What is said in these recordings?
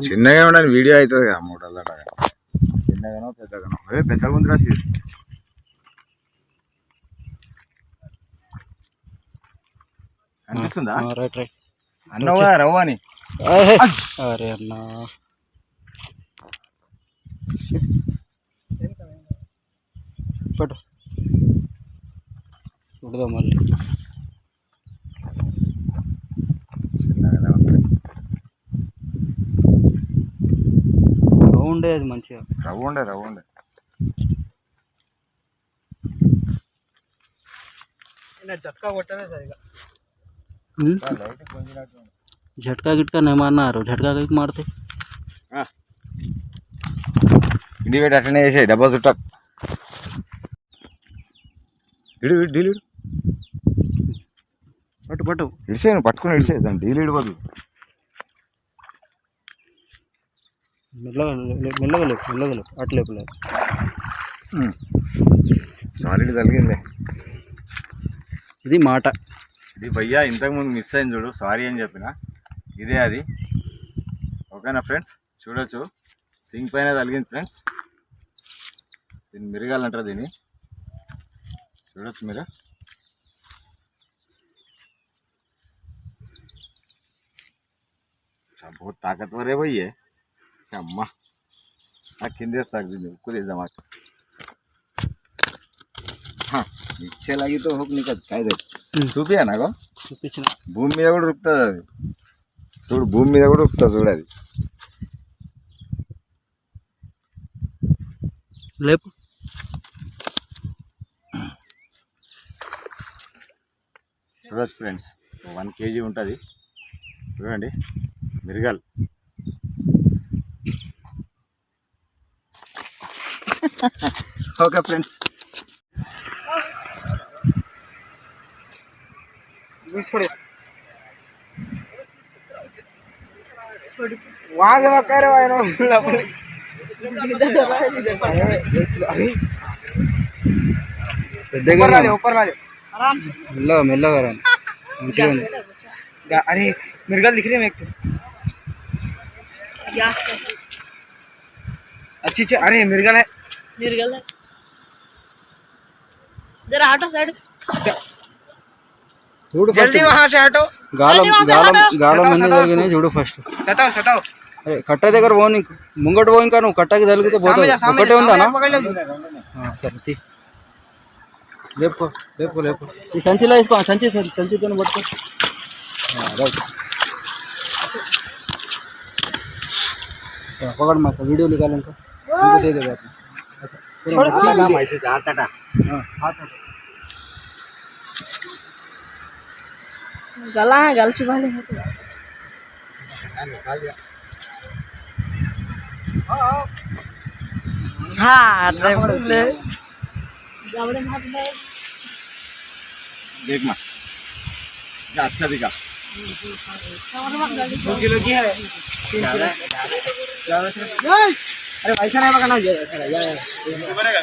చిన్నగా ఉండాలి వీడియో అవుతుంది మూడల్ల చిన్నగానో పెద్దగానో అదే పెద్దగా ఉంది రాసి అనిపిస్తుందా రైట్ రైట్ అన్నవా రవ్వ అని అరే అన్నా పట్టు చూడదాం మళ్ళీ రౌండే అది మంచిగా రవ్వుండే झटका కొట్టనే సరిగా झटका गिटका नहीं मारना झटका कहीं मारते ఇండి పెట్టి అట్లనే వేసాయి డబ్బా చుట్టా డీలు పట్టు పట్టు ఇడిసే పట్టుకుని ఇడిసే దాన్ని డీలు ఇడిపోదు మెల్లగా మెల్లగా అట్లేపలేదు సారీ తగిలిందే ఇది మాట ఇది భయ్యా ఇంతకుముందు మిస్ అయింది చూడు సారీ అని చెప్పిన ఇదే అది ఓకేనా ఫ్రెండ్స్ చూడొచ్చు సింక్ పైన తగిలింది ఫ్రెండ్స్ దీన్ని మిరగాలంటారు దీన్ని చూడొచ్చు మీరు बहुत ताकतवर है भाई ये अम्मा किंदे उक्कू दे जमा हाँ नीचे लगी तो हुक निकल काय दे చూపియా నాకు చూపించిన భూమి మీద కూడా రుక్తుంది అది చూడు భూమి మీద కూడా రుక్తుంది చూడు అది లేపు చూడొచ్చు ఫ్రెండ్స్ 1 kg ఉంటుంది చూడండి మిరగాలు ఓకే ఫ్రెండ్స్ वहाँ से मत करे मेल्ला मेल्ला करा अरे मिर्गल दिख रही है एक तो अच्छी अच्छी अरे मिर्गल है जरा हटो साइड చూడు जल्दी वहां से हटो గాలం అన్ని జరిగినాయి చూడు ఫస్ట్ सटाओ అరే కట్ట దగ్గర పో నీకు ముంగట పో ఇంకా నువ్వు కట్టకి తగిలితే పోతావు ఒకటే ఉందానా సరే తీ లేపు లేపు లేపు ఈ సంచిలో వేసుకో సంచితో పట్టుకో రైట్ पकड़ मत वीडियो निकाल इनको दे दे ऐसे जाता था गला है गल चुबा ले निकाल दिया हां ले गावड़े हाथ में देख मां क्या अच्छा दिखा 2 किलो की है अरे वैसा नहीं पकड़ना बनेगा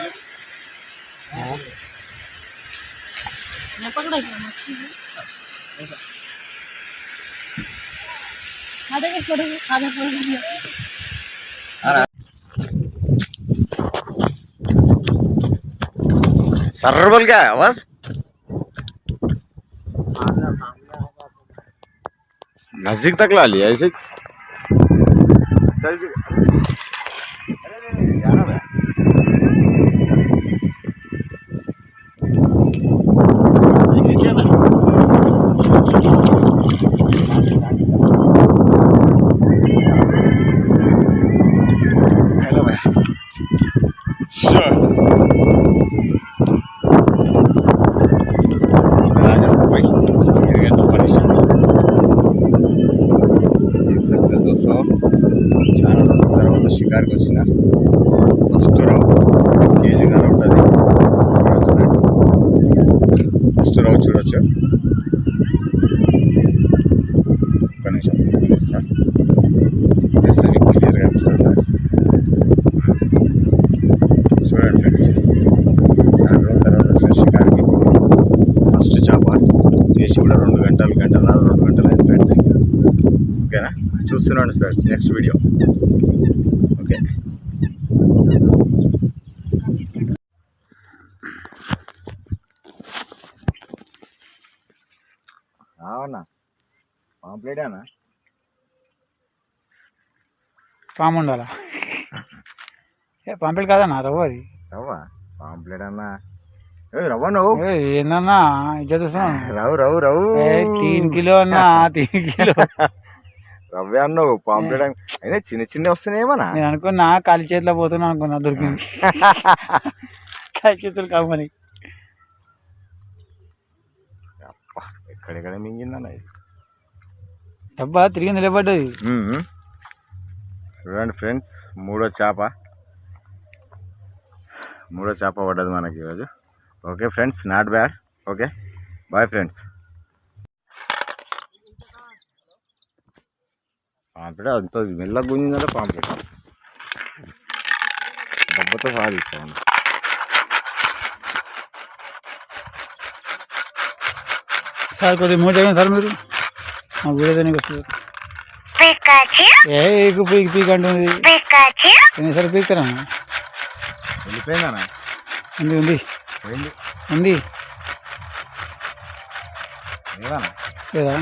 मैं पकड़ा खादे के छोड़े खादे पड़ गया सर्वल क्या है आवाज नजदीक तक ला लिया ऐसे चल दोस्तों చాలా రోజుల తర్వాత షికార్కి వచ్చిన ఫస్ట్ రావు కేజీన్నర ఉంటుంది చూడొచ్చు ఫ్రెండ్స్ ఫస్ట్ రావు చూడొచ్చు ఒక్క నిమిషం ఇస్తాను క్లియర్గా అనిపిస్తుంది ఫ్రెండ్స్ చూడండి ఫ్రెండ్స్ చాలా రోజుల తర్వాత వచ్చిన షికార్కి ఫస్ట్ చేప వేసి కూడా 2 గంటలు 2 గంటలు అయింది ఫ్రెండ్స్ ఓకేనా చూస్తున్నాను ఫ్రెండ్స్ నెక్స్ట్ వీడియో అవునా పాంప్లెటేనా పాము ఉండాలా ఏ పాంప్లెట్ కాదన్నా రవ్వ అది రవ్వ పాంప్లెట్ అన్నా రవ్వ నువ్వు ఏందన్నా ఇజ్జత్ చూస్తున్నావు రవ్వు రవ్వు రవ్వు 3 కిలో అన్నా 3 కిలో రవ్వే అన్నావు పాంప్లెట్ అయినా చిన్న చిన్న వస్తున్నాయేమన్నా నేను అనుకున్నా కాలి చేతిలో పోతున్నా అనుకున్నా దొరికింది కాలి చేతులు కావు మరి ఎక్కడెక్కడ మింగిందన్న ఇది డబ్బా తిరిగి నిలబడ్డది చూడండి ఫ్రెండ్స్ మూడో చేప పడ్డది మనకి ఈరోజు okay friends not bad okay bye friends pamphlet అంత మెల్లగా గుంజిందంటే పాంప్లెట్ డబ్బతో సాధిస్తాను సార్ కొద్దిగా మూడు చేయగలండి సార్ మీరు మా వీడియో దానికి వస్తుంది పీక్ పీక్ అంటుంది ఎన్నిసార్లు పీకుతారా వెళ్ళిపోయిందన్నా ఉంది ఉంది పోయింది ఉంది లేదన్నా లేదా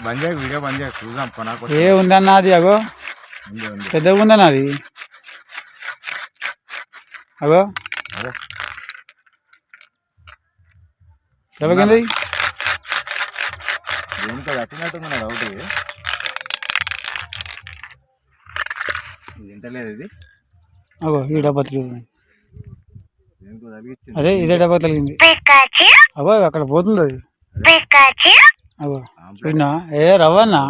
బంద్ చేయ వీడియో బంద్ చేయ చూద్దాం కొనాకు ఏ ఉందన్నా అది అగో పెద్దగా ఉందన్నా అది అగో అదే ఎవరికింది దేనికో కట్టినట్టుంది నా డౌట్ ఇది తింటలేదు ఇది అగో ఈ డబ్బా తిరిగింది దేనికో తగిలిచ్చింది అదే ఇదే డబ్బా తగిలింది అగో అక్కడ పోతుంది అది అగో చూసినా ఏ రవ్వన్నా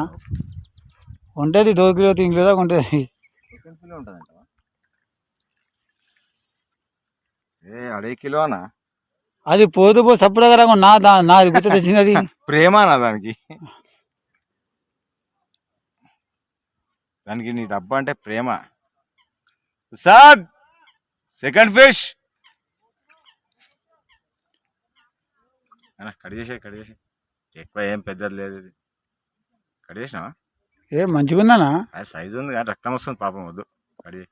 ఉంటుంది 2 కిలో 3 కిలో దాకా ఉంటుంది ఉంటుందంట ఏ 2.5 కిలోనా అది పోతూ సప్పుడు రాకుండా నాది గుర్తు తెచ్చింది అది ప్రేమనా దానికి నీ డబ్బా అంటే ప్రేమ సాద్ సెకండ్ ఫిష్ కడిగేసి ఎక్కువ ఏం పెద్దది లేదు ఇది కడిగేసినావా ఏ మంచిగా ఉందన్నా అది సైజు ఉంది కానీ రక్తం వస్తుంది పాపం వద్దు కడిగే